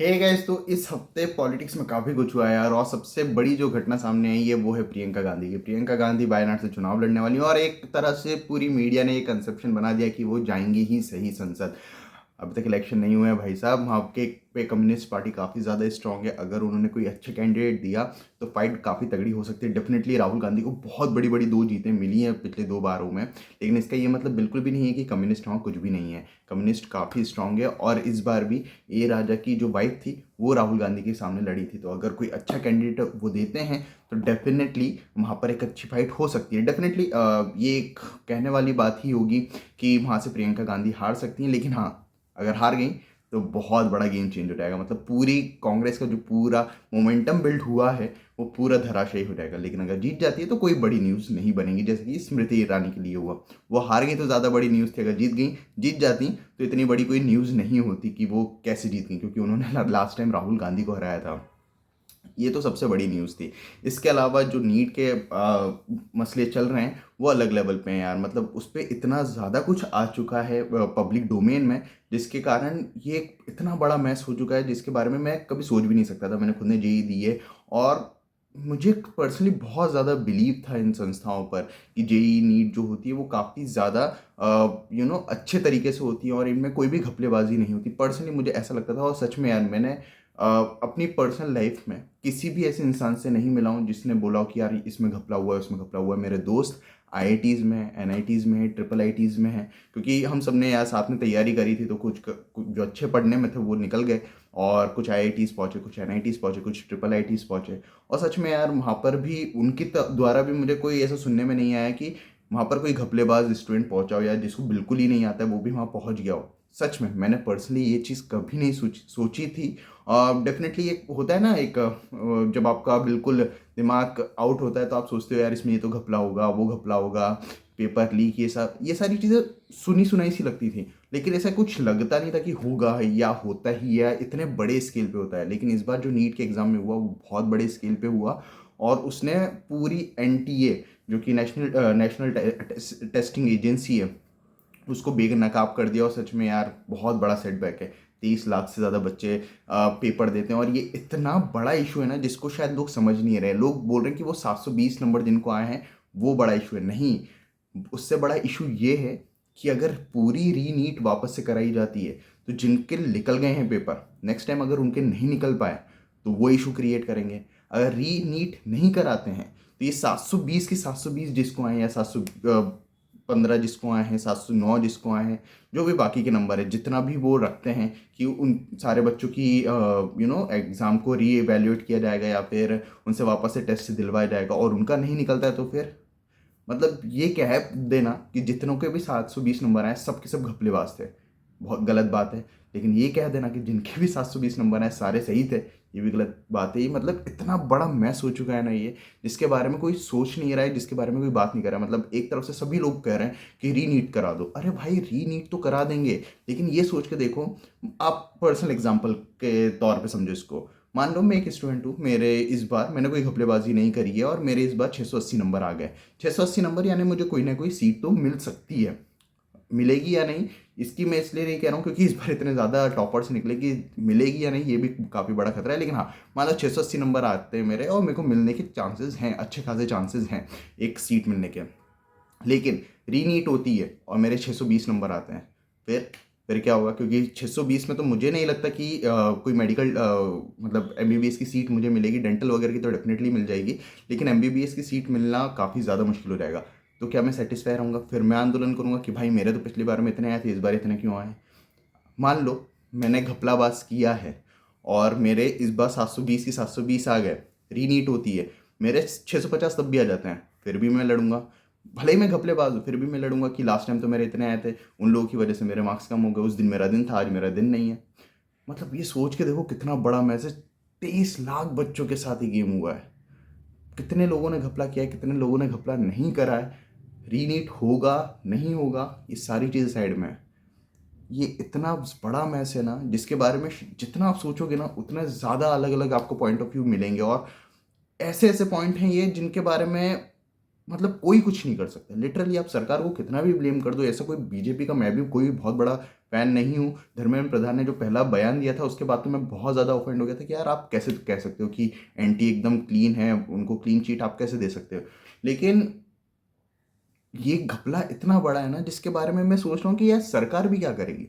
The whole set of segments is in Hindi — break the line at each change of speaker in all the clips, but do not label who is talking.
हे गाइस, तो इस हफ्ते पॉलिटिक्स में काफ़ी कुछ हुआ है यार। और सबसे बड़ी जो घटना सामने आई है वो है प्रियंका गांधी की। प्रियंका गांधी वायनाड से चुनाव लड़ने वाली है और एक तरह से पूरी मीडिया ने एक कंसेप्शन बना दिया कि वो जाएंगी ही सही संसद। अभी तक इलेक्शन नहीं हुए हैं भाई साहब। वहाँ के पे कम्युनिस्ट पार्टी काफ़ी ज़्यादा स्ट्रांग है। अगर उन्होंने कोई अच्छा कैंडिडेट दिया तो फाइट काफ़ी तगड़ी हो सकती है। डेफिनेटली राहुल गांधी को बहुत बड़ी बड़ी दो जीतें मिली हैं पिछले दो बारों में, लेकिन इसका ये मतलब बिल्कुल भी नहीं है कि कम्युनिस्ट वहाँ कुछ भी नहीं है। कम्युनिस्ट काफ़ी स्ट्रांग है और इस बार भी ए राजा की जो वाइफ थी वो राहुल गांधी के सामने लड़ी थी। तो अगर कोई अच्छा कैंडिडेट वो देते हैं तो डेफिनेटली वहाँ पर एक अच्छी फाइट हो सकती है। डेफिनेटली ये एक कहने वाली बात ही होगी कि वहाँ से प्रियंका गांधी हार सकती हैं, लेकिन हाँ, अगर हार गई तो बहुत बड़ा गेम चेंज हो जाएगा। मतलब पूरी कांग्रेस का जो पूरा मोमेंटम बिल्ड हुआ है वो पूरा धराशायी हो जाएगा। लेकिन अगर जीत जाती है तो कोई बड़ी न्यूज़ नहीं बनेगी, जैसे कि स्मृति ईरानी के लिए हुआ। वो हार गई तो ज़्यादा बड़ी न्यूज़ थी। अगर जीत जाती तो इतनी बड़ी कोई न्यूज़ नहीं होती कि वो कैसे जीत गई, क्योंकि उन्होंने लास्ट टाइम राहुल गांधी को हराया था। ये तो सबसे बड़ी न्यूज़ थी। इसके अलावा जो नीट के मसले चल रहे हैं वो अलग लेवल पे हैं यार। मतलब उस पर इतना ज़्यादा कुछ आ चुका है पब्लिक डोमेन में, जिसके कारण ये इतना बड़ा मैस हो चुका है जिसके बारे में मैं कभी सोच भी नहीं सकता था। मैंने खुद ने जेई दी है और मुझे पर्सनली बहुत ज़्यादा बिलीव था इन संस्थाओं पर कि जेई नीट जो होती है वो काफ़ी ज़्यादा अच्छे तरीके से होती है और इनमें कोई भी घपलेबाजी नहीं होती। पर्सनली मुझे ऐसा लगता था और सच में यार मैंने अपनी पर्सनल लाइफ में किसी भी ऐसे इंसान से नहीं मिला हूँ जिसने बोला हो कि यार इसमें घपला हुआ है, उसमें घपला हुआ है। मेरे दोस्त आईआईटीज़ में हैं, एनआईटीज़ में हैं, ट्रिपल आईटीज़ में हैं, क्योंकि हम सब ने यार साथ में तैयारी करी थी। तो कुछ जो अच्छे पढ़ने में थे वो निकल गए और कुछ आईआईटीज़ पहुँचे, कुछ एनआईटीज़ पहुँचे, कुछ ट्रिपल आईटीज़ पहुँचे। और सच में यार वहाँ पर भी उनकी द्वारा भी मुझे कोई ऐसा सुनने में नहीं आया कि वहाँ पर कोई घपलेबाज स्टूडेंट पहुँचा हो या जिसको बिल्कुल ही नहीं आता है वो भी वहाँ पहुँच गया हो। सच में मैंने पर्सनली ये चीज़ कभी नहीं सोची थी। डेफिनेटली एक होता है ना, एक जब आपका बिल्कुल दिमाग आउट होता है तो आप सोचते हो यार इसमें ये तो घपला होगा, वो घपला होगा, पेपर लीक, ये सारी चीज़ें सुनी सुनाई सी लगती थी। लेकिन ऐसा कुछ लगता नहीं था कि होगा या होता ही है, इतने बड़े स्केल पे होता है। लेकिन इस बार जो नीट के एग्ज़ाम में हुआ वो बहुत बड़े स्केल पे हुआ और उसने पूरी एनटीए जो कि नेशनल टेस्टिंग एजेंसी है उसको बेनकाब कर दिया। और सच में यार बहुत बड़ा सेटबैक है। 30 लाख से ज़्यादा बच्चे पेपर देते हैं और ये इतना बड़ा इशू है ना जिसको शायद लोग समझ नहीं रहे। लोग बोल रहे हैं कि वो 720 नंबर जिनको आए हैं वो बड़ा इशू है। नहीं, उससे बड़ा इशू ये है कि अगर पूरी रीनीट वापस से कराई जाती है तो जिनके निकल गए हैं पेपर नेक्स्ट टाइम अगर उनके नहीं निकल पाए तो वो इशू क्रिएट करेंगे। अगर रीनीट नहीं कराते हैं तो ये 720 की 720 जिसको आए या 715 जिसको आए हैं, 709 जिसको आए हैं, जो भी बाकी के नंबर है जितना भी वो रखते हैं कि उन सारे बच्चों की एग्ज़ाम को री एवेल्यूएट किया जाएगा या फिर उनसे वापस से टेस्ट दिलवाया जाएगा और उनका नहीं निकलता है तो फिर मतलब ये क्या है देना कि जितनों के भी 720 नंबर आए सब के सब घपलेबाज थे। बहुत गलत बात है। लेकिन ये कह देना कि जिनके भी 720 नंबर आए सारे सही थे, ये भी गलत बात है। ये मतलब इतना बड़ा मैस हो चुका है ना ये, जिसके बारे में कोई सोच नहीं रहा है, जिसके बारे में कोई बात नहीं कर रहा है। मतलब एक तरफ से सभी लोग कह रहे हैं कि रीनीट करा दो। अरे भाई, रीनीट तो करा देंगे, लेकिन ये सोच के देखो। आप पर्सनल एग्जाम्पल के तौर पे समझो इसको। मान लो मैं एक स्टूडेंट हूँ, मेरे इस बार मैंने कोई घपलेबाजी नहीं करी है और मेरे इस बार 680 नंबर आ गए। 680 नंबर यानी मुझे कोई ना कोई सीट तो मिल सकती है। मिलेगी या नहीं इसकी मैं इसलिए नहीं कह रहा हूँ क्योंकि इस बार इतने ज़्यादा टॉपर्स निकले कि मिलेगी या नहीं ये भी काफ़ी बड़ा खतरा है। लेकिन हाँ, मान लो 680 नंबर आते हैं मेरे और मेरे को मिलने के चांसेस हैं, अच्छे खासे चांसेस हैं एक सीट मिलने के। लेकिन रीनीट होती है और मेरे 620 नंबर आते हैं, फिर क्या होगा? क्योंकि 620 में तो मुझे नहीं लगता कि कोई मेडिकल मतलब एमबीबीएस की सीट मुझे मिलेगी। डेंटल वगैरह की तो डेफिनेटली मिल जाएगी, लेकिन एमबीबीएस की सीट मिलना काफ़ी ज़्यादा मुश्किल हो जाएगा। तो क्या मैं सेटिस्फाई रहूँगा? फिर मैं आंदोलन करूँगा कि भाई मेरे तो पिछली बार में इतने आए थे, इस बार इतने क्यों आए? मान लो मैंने घपलाबाज किया है और मेरे इस बार 720 की 720 आ गए, रीनीट होती है, मेरे 650 तब भी आ जाते हैं, फिर भी मैं लड़ूंगा। भले ही मैं घपलेबाज हूँ फिर भी मैं लड़ूंगा कि लास्ट टाइम तो मेरे इतने आए थे, उन लोगों की वजह से मेरे मार्क्स कम हो गए, उस दिन मेरा दिन था, आज मेरा दिन नहीं है। मतलब ये सोच के देखो कितना बड़ा मैसेज। 23 लाख बच्चों के साथ ही गेम हुआ है। कितने लोगों ने घपला किया है, कितने लोगों ने घपला नहीं करा है, रीनीट होगा नहीं होगा ये सारी चीज़ें साइड में है। ये इतना बड़ा मैस है ना जिसके बारे में जितना आप सोचोगे ना उतना ज़्यादा अलग अलग आपको पॉइंट ऑफ व्यू मिलेंगे। और ऐसे ऐसे पॉइंट हैं ये जिनके बारे में मतलब कोई कुछ नहीं कर सकता। लिटरली आप सरकार को कितना भी ब्लेम कर दो, ऐसा कोई बीजेपी का मैं भी कोई बहुत बड़ा फ़ैन नहीं हूँ। धर्मेंद्र प्रधान ने जो पहला बयान दिया था उसके बाद तो मैं बहुत ज़्यादा ऑफेंड हो गया था कि यार आप कैसे कह सकते हो कि एनटी एकदम क्लीन है, उनको क्लीन चिट आप कैसे दे सकते हो। लेकिन ये घपला इतना बड़ा है ना, जिसके बारे में मैं सोच रहा हूँ कि यार सरकार भी क्या करेगी।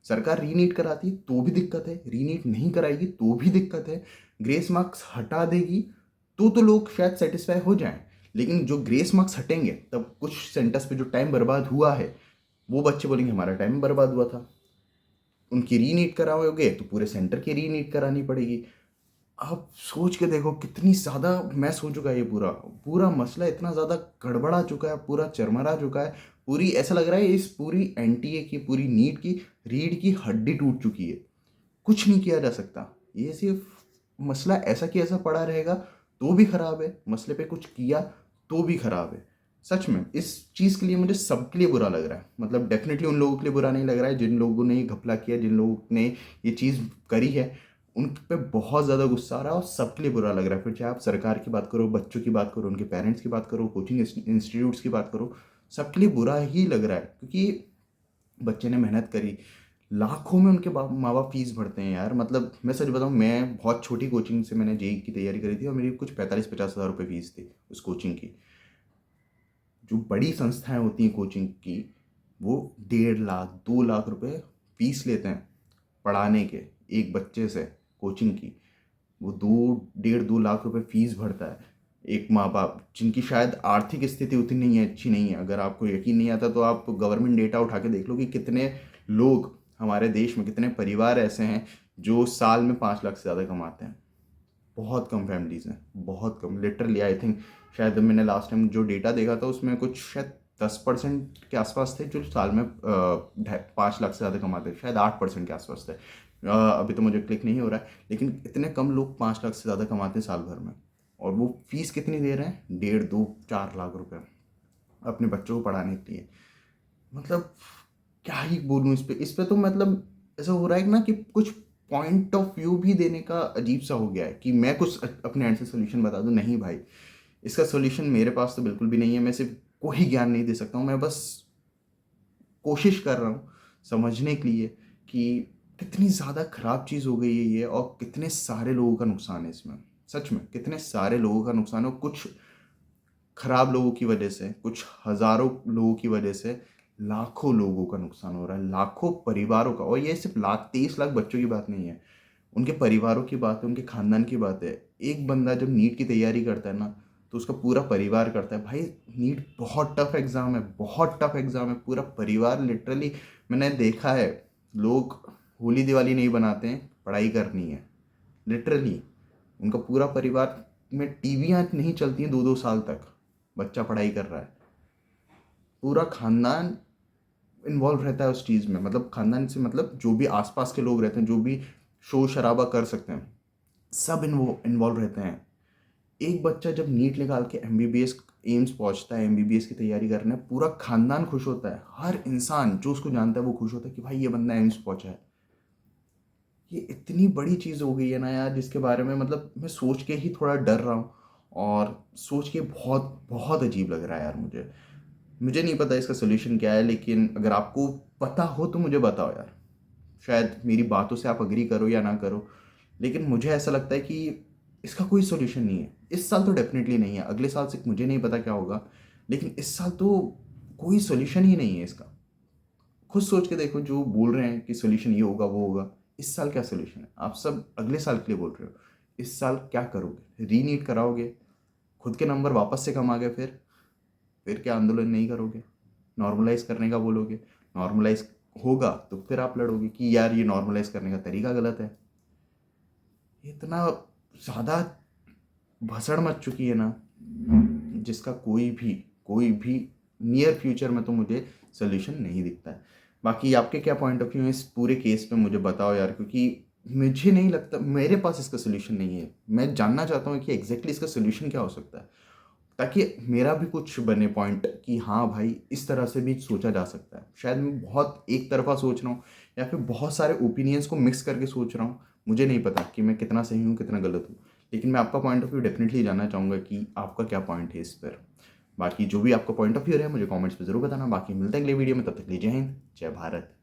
सरकार रीनीट कराती है तो भी दिक्कत है, रीनीट नहीं कराएगी तो भी दिक्कत है, ग्रेस मार्क्स हटा देगी तो लोग शायद सेटिस्फाई हो जाएं। लेकिन जो ग्रेस मार्क्स हटेंगे तब कुछ सेंटर्स पे जो टाइम बर्बाद हुआ है वो बच्चे बोलेंगे हमारा टाइम बर्बाद हुआ था। उनकी रीनीट कराओगे तो पूरे सेंटर की रीनीट करानी पड़ेगी। आप सोच के देखो कितनी ज़्यादा मैस हो चुका है ये पूरा पूरा मसला, इतना ज़्यादा गड़बड़ा चुका है, पूरा चरमरा चुका है। पूरी ऐसा लग रहा है इस पूरी एनटीए की, पूरी नीट की रीढ़ की हड्डी टूट चुकी है, कुछ नहीं किया जा सकता। ये सिर्फ मसला ऐसा कि ऐसा पड़ा रहेगा तो भी खराब है, मसले पे कुछ किया तो भी खराब है। सच में इस चीज़ के लिए मुझे सबके लिए बुरा लग रहा है। मतलब डेफिनेटली उन लोगों के लिए बुरा नहीं लग रहा है जिन लोगों ने ये घपला किया, जिन लोगों ने ये चीज़ करी है उन पे बहुत ज़्यादा गुस्सा आ रहा है, और सबके लिए बुरा लग रहा है। फिर चाहे आप सरकार की बात करो, बच्चों की बात करो, उनके पेरेंट्स की बात करो, कोचिंग इंस्टीट्यूट्स की बात करो, सबके लिए बुरा ही लग रहा है। क्योंकि बच्चे ने मेहनत करी, लाखों में उनके माँ बाप फीस भरते हैं यार। मतलब मैं सच बताऊँ, मैं बहुत छोटी कोचिंग से मैंने जेई की तैयारी करी थी और मेरी कुछ 45-50 हज़ार रुपये फीस थी उस कोचिंग की। जो बड़ी संस्थाएं होती हैं कोचिंग की, वो 1.5 लाख 2 लाख रुपए फीस लेते हैं पढ़ाने के, एक बच्चे से कोचिंग की। वो 2 1.5 2 लाख रुपए फीस भरता है एक माँ बाप, जिनकी शायद आर्थिक स्थिति उतनी नहीं है, अच्छी नहीं है। अगर आपको यकीन नहीं आता तो आप गवर्नमेंट डेटा उठा के देख लो कि कितने लोग हमारे देश में, कितने परिवार ऐसे हैं जो साल में 5 लाख से ज़्यादा कमाते हैं। बहुत कम फैमिलीज हैं, बहुत कम, लिटरली आई थिंक शायद मैंने लास्ट टाइम जो डेटा देखा था उसमें कुछ शायद 10% के आसपास थे जो साल में 5 लाख से ज़्यादा कमाते थे, शायद 8% के आसपास थे। अभी तो मुझे क्लिक नहीं हो रहा है, लेकिन इतने कम लोग 5 लाख से ज़्यादा कमाते हैं साल भर में, और वो फीस कितनी दे रहे हैं, 1.5 2 4 लाख रुपए अपने बच्चों को पढ़ाने के लिए। मतलब क्या ही बोलूँ इस पे तो मतलब ऐसा हो रहा है ना कि कुछ पॉइंट ऑफ व्यू भी देने का अजीब सा हो गया है कि मैं कुछ अपने एंड से सोल्यूशन बता दूं। नहीं भाई, इसका सोल्यूशन मेरे पास तो बिल्कुल भी नहीं है। मैं सिर्फ कोई ज्ञान नहीं दे सकता हूँ, मैं बस कोशिश कर रहा हूँ समझने के लिए कि कितनी ज़्यादा ख़राब चीज़ हो गई है ये, और कितने सारे लोगों का नुकसान है इसमें। सच में कितने सारे लोगों का नुकसान है, और कुछ खराब लोगों की वजह से, कुछ हज़ारों लोगों की वजह से लाखों लोगों का नुकसान हो रहा है, लाखों परिवारों का। और ये सिर्फ 23 लाख बच्चों की बात नहीं है, उनके परिवारों की बात है, उनके खानदान की बात है। एक बंदा जब नीट की तैयारी करता है ना, तो उसका पूरा परिवार करता है। भाई नीट बहुत टफ एग्ज़ाम है, बहुत टफ एग्ज़ाम है। पूरा परिवार लिटरली, मैंने देखा है लोग होली दिवाली नहीं बनाते हैं, पढ़ाई करनी है लिटरली। उनका पूरा परिवार में टीवियाँ नहीं चलती हैं 2 2 साल तक, बच्चा पढ़ाई कर रहा है। पूरा खानदान इन्वॉल्व रहता है उस चीज़ में। मतलब खानदान से मतलब जो भी आसपास के लोग रहते हैं, जो भी शोर शराबा कर सकते हैं, सब इन्वॉल्व रहते हैं। एक बच्चा जब नीट निकाल के एमबीबीएस एम्स पहुंचता है, एमबीबीएस की तैयारी करने, पूरा खानदान खुश होता है। हर इंसान जो उसको जानता है वो खुश होता है कि भाई ये बंदा एम्स पहुंचा है। ये इतनी बड़ी चीज़ हो गई है ना यार, जिसके बारे में मतलब मैं सोच के ही थोड़ा डर रहा हूँ, और सोच के बहुत बहुत अजीब लग रहा है यार मुझे। मुझे नहीं पता इसका सोल्यूशन क्या है, लेकिन अगर आपको पता हो तो मुझे बताओ यार। शायद मेरी बातों से आप अग्री करो या ना करो, लेकिन मुझे ऐसा लगता है कि इसका कोई सोल्यूशन नहीं है। इस साल तो डेफिनेटली नहीं है, अगले साल से मुझे नहीं पता क्या होगा, लेकिन इस साल तो कोई सोल्यूशन ही नहीं है इसका। खुद सोच के देखो, जो बोल रहे हैं कि सोल्यूशन ये होगा वो होगा, इस साल क्या सोल्यूशन है? आप सब अगले साल के लिए बोल रहे हो, इस साल क्या करोगे? रीनीट कराओगे? खुद के नंबर वापस से कम आ गए, फिर क्या आंदोलन नहीं करोगे? नॉर्मलाइज करने का बोलोगे, नॉर्मलाइज होगा तो फिर आप लड़ोगे कि यार ये नॉर्मलाइज करने का तरीका गलत है। इतना ज़्यादा भसड़ मच चुकी है ना, जिसका कोई भी नियर फ्यूचर में तो मुझे सोल्यूशन नहीं दिखता है। बाकी आपके क्या पॉइंट ऑफ व्यू है इस पूरे केस पे, मुझे बताओ यार, क्योंकि मुझे नहीं लगता मेरे पास इसका सोल्यूशन नहीं है। मैं जानना चाहता हूँ कि एग्जैक्टली इसका सोल्यूशन क्या हो सकता है, ताकि मेरा भी कुछ बने पॉइंट कि हाँ भाई इस तरह से भी सोचा जा सकता है। शायद मैं बहुत एक तरफा सोच रहा हूँ, या फिर बहुत सारे ओपिनियंस को मिक्स करके सोच रहा हूँ। मुझे नहीं पता कि मैं कितना सही हूँ कितना गलत हूँ, लेकिन मैं आपका पॉइंट ऑफ व्यू डेफिनेटली जानना चाहूँगा कि आपका क्या पॉइंट है इस पर। बाकी जो भी आपका पॉइंट ऑफ व्यू है मुझे कमेंट्स पे जरूर बताना। बाकी मिलते हैं अगले वीडियो में, तब तक के लिए जय हिंद जय भारत।